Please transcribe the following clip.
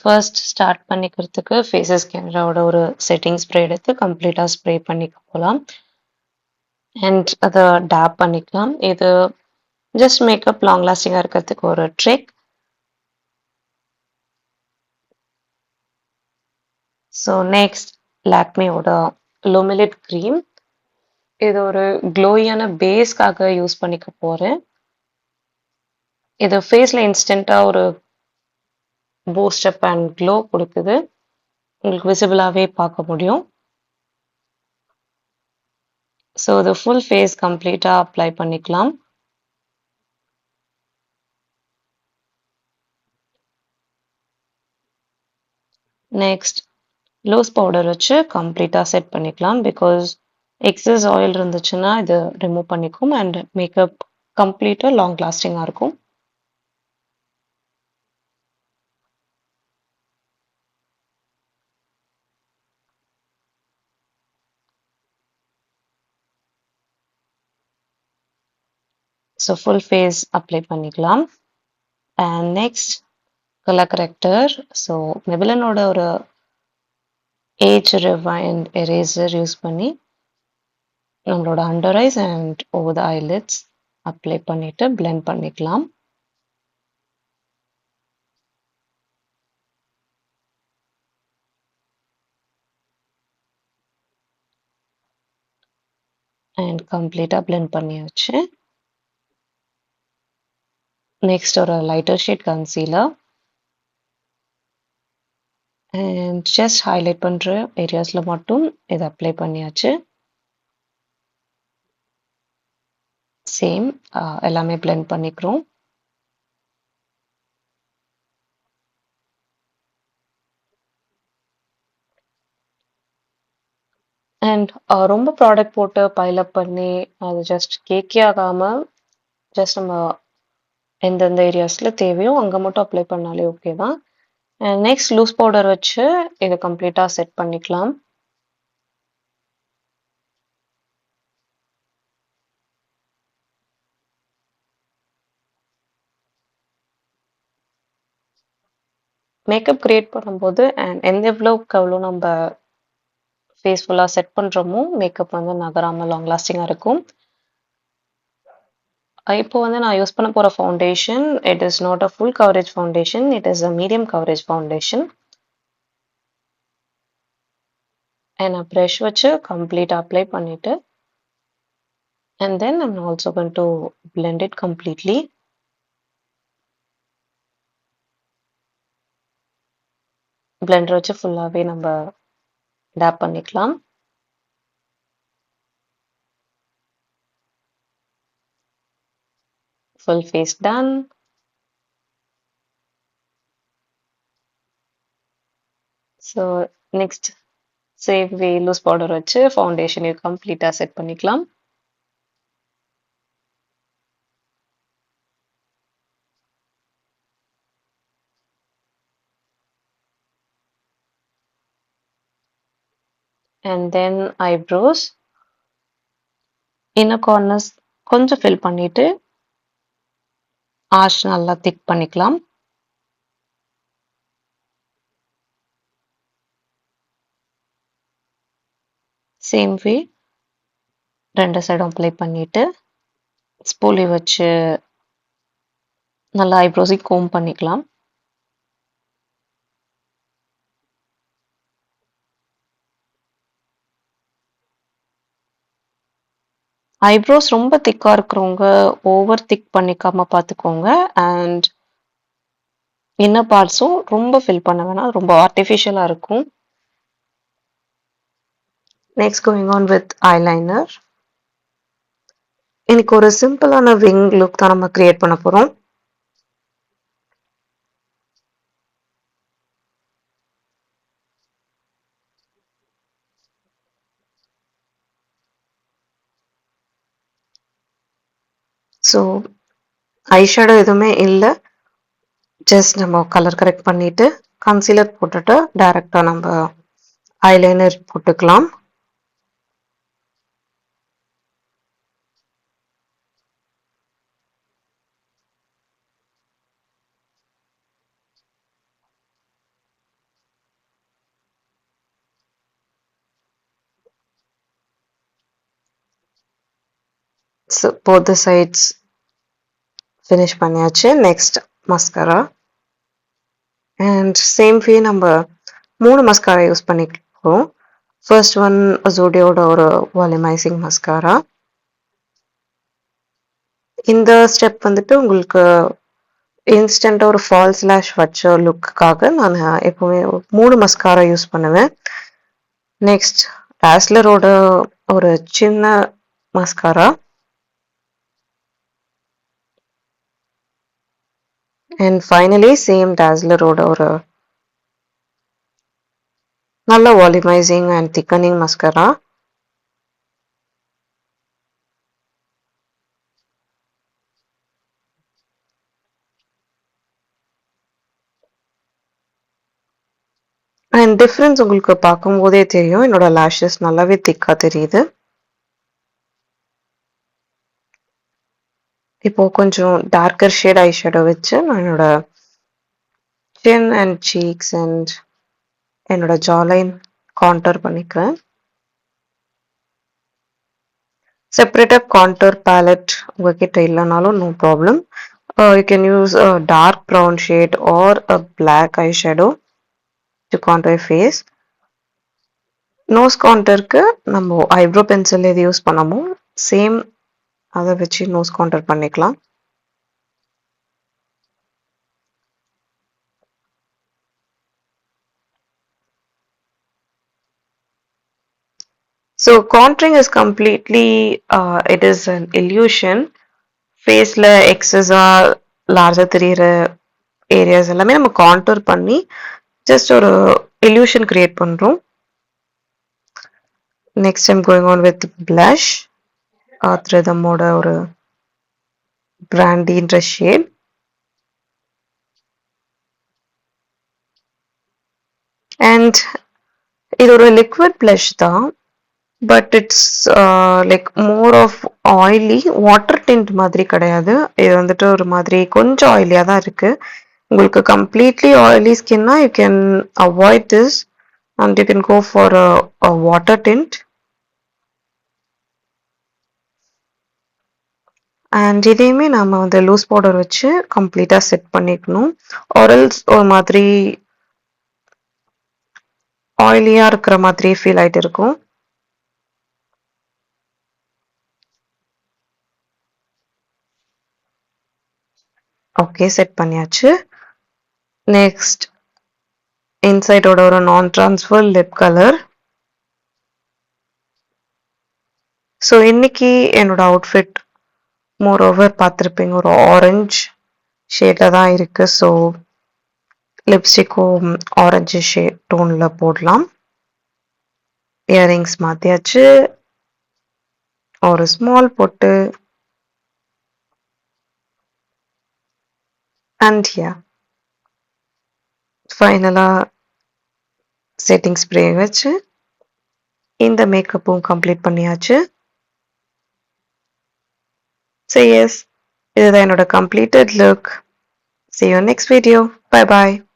First start பண்ணிக்கிறதுக்கு faces கேமராவோட ஒரு செட்டிங் ஸ்ப்ரே எடுத்து கம்ப்ளீட்டாக ஸ்ப்ரே பண்ணிக்க போகலாம். அண்ட் அதை டேப் பண்ணிக்கலாம். இது ஜஸ்ட் மேக்கப் லாங் லாஸ்டிங்காக இருக்கிறதுக்கு ஒரு ட்ரிக். ஸோ நெக்ஸ்ட் லாக்மேயோட லூமிலிட் க்ரீம். இது ஒரு க்ளோயான பேஸ்க்காக யூஸ் பண்ணிக்க போகிறேன். இது ஃபேஸில் இன்ஸ்டண்ட்டாக ஒரு பூஸ்ட் அப் அண்ட் க்ளோ கொடுக்குது. உங்களுக்கு விசிபிளாகவே பார்க்க முடியும். ஸோ இது ஃபுல் ஃபேஸ் கம்ப்ளீட்டாக அப்ளை பண்ணிக்கலாம். நெக்ஸ்ட் லூஸ் பவுடர் வச்சு கம்ப்ளீட்டாக செட் பண்ணிக்கலாம். பிகாஸ் எக்ஸஸ் ஆயில் இருந்துச்சுன்னா இது ரிமூவ் பண்ணிக்கும் அண்ட் மேக்கப் கம்ப்ளீட்டாக லாங் லாஸ்டிங்காக இருக்கும். ஸோ ஃபுல் ஃபேஸ் அப்ளை பண்ணிக்கலாம். And next colour corrector. So மெபிலனோட ஒரு ஏஜ் ரிவைண்ட் எரேசர் யூஸ் பண்ணி நம்மளோட under eyes and over the eyelids apply பண்ணிட்டு பிளெண்ட் பண்ணிக்கலாம். அண்ட் கம்ப்ளீட்டாக பிளெண்ட் பண்ணியாச்சு. நெக்ஸ்ட் ஒரு lighter shade concealer and just highlight பண்ணுற ஏரியாஸில் மட்டும் இதை அப்ளை பண்ணியாச்சு. சேம் எல்லாமே பிளெண்ட் பண்ணிக்கிறோம். அண்ட் ரொம்ப ப்ராடக்ட் போட்டு பைலப் பண்ணி அது ஜஸ்ட் கேக்கே ஆகாமல் ஜஸ்ட் நம்ம எந்தெந்த ஏரியாஸில் தேவையோ அங்கே மட்டும் அப்ளை பண்ணாலே ஓகே தான். அண்ட் நெக்ஸ்ட் லூஸ் பவுடர் வச்சு இதை கம்ப்ளீட்டாக செட் பண்ணிக்கலாம். மேக்கப் கிரியேட் பண்ணும்போது அண்ட் எவ்வளோக்கு எவ்வளோ நம்ம ஃபேஸ் ஃபுல்லாக செட் பண்ணுறோமோ மேக்கப் வந்து நகராமல் லாங் லாஸ்டிங்காக இருக்கும். இப்போ வந்து நான் யூஸ் பண்ண போகிற foundation it is not a full coverage foundation, it is a medium coverage foundation. நான் ப்ரஷ் வச்சு கம்ப்ளீட்டாக அப்ளை பண்ணிவிட்டு and then I'm also going to blend it completely. Blender வச்சு ஃபுல்லாகவே நம்ம டேப் பண்ணிக்கலாம். Full face done. So next same way loose powder வச்சு foundation கம்ப்ளீட்டாக செட் பண்ணிக்கலாம். And then eyebrows. Inner corners கொஞ்சம் ஃபில் பண்ணிட்டு ஆர்ச் நல்லா திக் பண்ணிக்கலாம். சேம் வே ரெண்டு சைடும் அப்ளை பண்ணிட்டு ஸ்பூலி வச்சு நல்லா ஐப்ரோஸை கோம் பண்ணிக்கலாம். ஐப்ரோஸ் ரொம்ப திக்காக இருக்கிறவங்க ஓவர் திக் பண்ணிக்காம பார்த்துக்கோங்க. அண்ட் இன்னர் பார்ட்ஸும் ரொம்ப ஃபில் பண்ண வேணாம், ரொம்ப ஆர்டிஃபிஷியலாக இருக்கும். Next going on with eyeliner. இன்னைக்கு ஒரு சிம்பிளான விங் லுக் தான் நம்ம கிரியேட் பண்ண போகிறோம். ஸோ ஐஷேடோ எதுவுமே இல்லை, ஜஸ்ட் நம்ம கலர் கரெக்ட் பண்ணிட்டு கன்சீலர் போட்டுட்டு டைரெக்டாக நம்ம ஐலைனர் போட்டுக்கலாம். So both the sides finish பண்ணியாச்சு. Next mascara. And same way நம்ம 3 mascara யூஸ் பண்ணிக்கிறோம். First one Zodioட ஒரு volumizing mascara. இந்த ஸ்டெப் வந்துட்டு உங்களுக்கு இன்ஸ்டன்ட்டா ஒரு ஃபால்ஸ் லாஷ் வச்ச லுக்குக்காக நான் எப்பவுமே 3 மஸ்காரா யூஸ் பண்ணுவேன். நெக்ஸ்ட் டாஸ்லரோட ஒரு சின்ன மஸ்காரா. அண்ட் ஃபைனலி சேம் டாஸ்லரோட ஒரு நல்ல volumising and thickening mascara. And difference உங்களுக்கு பார்க்கும்போதே தெரியும். என்னோட லேஷஸ் நல்லாவே திக்கா தெரியுது. இப்போ கொஞ்சம் டார்க்கர் ஷேட் ஐ ஷேடோ வச்சு நான் என்னோட சின் அண்ட் சீக்ஸ் அண்ட் என்னோட ஜாலைன் கான்டர் பண்ணிக்கிறேன். செப்பரேட்டா கான்டூர் பேலட் உங்ககிட்ட இல்லைனாலும் no problem. You can use a dark brown shade or a black eyeshadow to contour your face. Nose கான்டருக்கு நம்ம ஐப்ரோ பென்சில் எது யூஸ் பண்ணமோ சேம் அதை வச்சு நோஸ் கான்டர் பண்ணிக்கலாம். So contouring is completely it is an illusion. ஃபேஸில் எக்ஸஸாக லார்ஜாக தெரிகிற ஏரியாஸ் எல்லாமே நம்ம கான்டூர் பண்ணி ஜஸ்ட் ஒரு illusion கிரியேட் பண்ணுறோம். Next I'm going on with blush. ஆத்ரதமோட ஒரு பிராண்டின்ற ஷேட். அண்ட் இது ஒரு லிக்விட் blush தான். But it's like more of oily. Water tint மாதிரி கிடையாது. இது வந்துட்டு ஒரு மாதிரி கொஞ்சம் ஆயிலியாக தான் இருக்குது. உங்களுக்கு கம்ப்ளீட்லி ஆயிலி ஸ்கின்னா you can avoid this and you can go for a water tint. And இதையுமே நம்ம வந்து லூஸ் பவுடர் வச்சு கம்ப்ளீட்டாக செட் பண்ணிக்கணும். ஆரல்ஸ் ஒரு மாதிரி ஆயிலியாக இருக்கிற மாதிரி ஃபீல் ஆகிட்டு இருக்கும். ஓகே, செட் பண்ணியாச்சு. நெக்ஸ்ட் இன்சைடோட ஒரு நான் ட்ரான்ஸ்ஃபர் லிப் கலர். ஸோ இன்னைக்கு என்னோட அவுட்ஃபிட் மோர் ஓவர் பார்த்துருப்பீங்க ஒரு ஆரஞ்ச் ஷேடில் தான் இருக்குது. ஸோ லிப்ஸ்டிக்கும் ஆரஞ்சு ஷேட் டோனில் போடலாம். இயரிங்ஸ் மாற்றியாச்சு. ஒரு ஸ்மால் பொட்டு. அண்ட் ஃபைனலாக செட்டிங் ஸ்ப்ரே வச்சு இந்த மேக்கப்பும் கம்ப்ளீட் பண்ணியாச்சு. ஸோ எஸ், இதுதான் என்னோட completed look. See you in next video. Bye bye.